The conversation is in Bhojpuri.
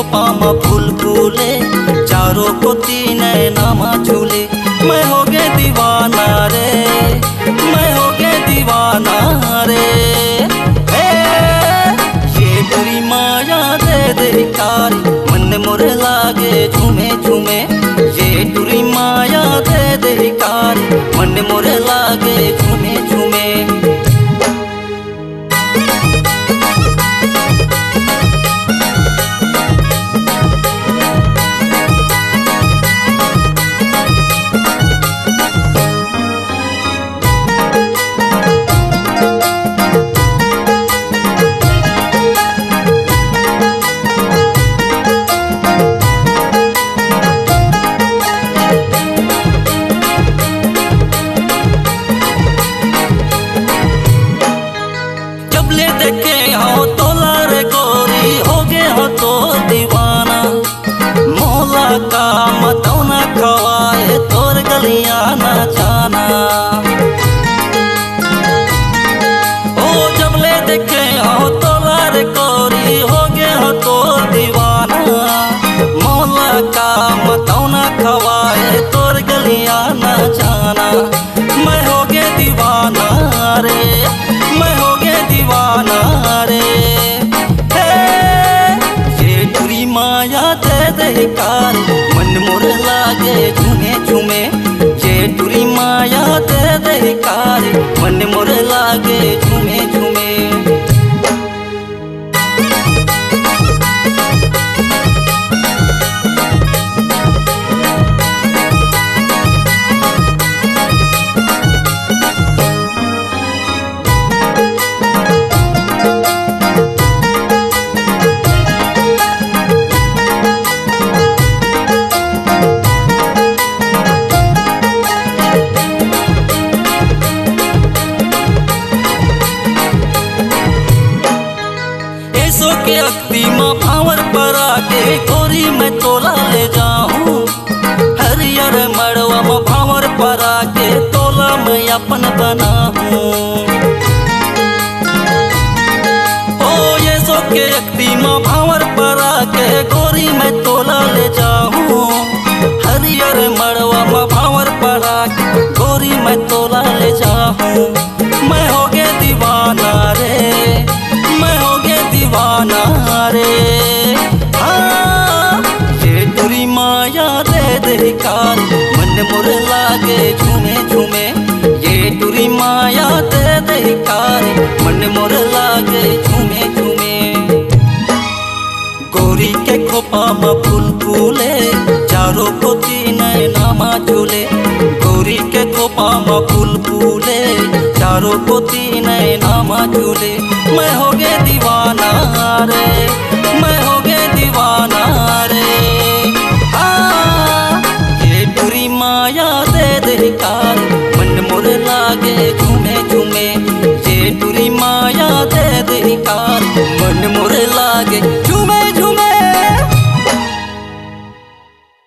खोपा में फूल फूले, चारों को तीन नामा झूले। मैं हो गए दीवाना रे, मैं हो गए दीवाना रे। ये बुरी माया दे दे कारी, मन मोरे लागे झूमे झूमे। ये बुरी माया दे दे कारी, मन मोरे लागे झूमे झूमे। देखे हो तोला रे गोरी, हो गए हो तो दीवाना। मोला का मतौ न खवाए, तोर गलियां न जाना। ओ जबले देखे हो तोला रे गोरी, हो गए हो तो दीवाना। मोला का मतौ न खवाए, तोर गलियां न जाना। मैं हो गए दीवाना रे, मैं हो गए दीवाना रे। ये बुरी माया दे दे कारी, मन मोरे लागे झूमे झूमे। ये बुरी माया दे दे कारी, मन मोरे लागे झूमे झूमे। के अक्ति माँ भावर पर आके गोरी मैं तोला ले जाऊं। हरियर मड़वा माँ भावर पर आके तोला मैं अपन बनाऊं। ओ ये सो के अक्ति माँ भावर पर आके गोरी मैं तोला ले जाऊं। हरियर मड़वा माँ भावर पर आके गोरी मैं तोला ले जाऊं। मैं हो गए दीवाना रे, मैं हो गए दीवाना रे। हाँ ये बुरी माया दे दे कारी, मन मोरे लागे झूमे झूमे। ये बुरी माया दे दे कारी, मन मोरे लागे झूमे झूमे। गोरी के खोपा में फूल फूले, चारों को तीन नामा झूले। गोरी के खोपा में फूल फूले, चारों को तीन नामा झूले। मैं हो गए दीवाना रे।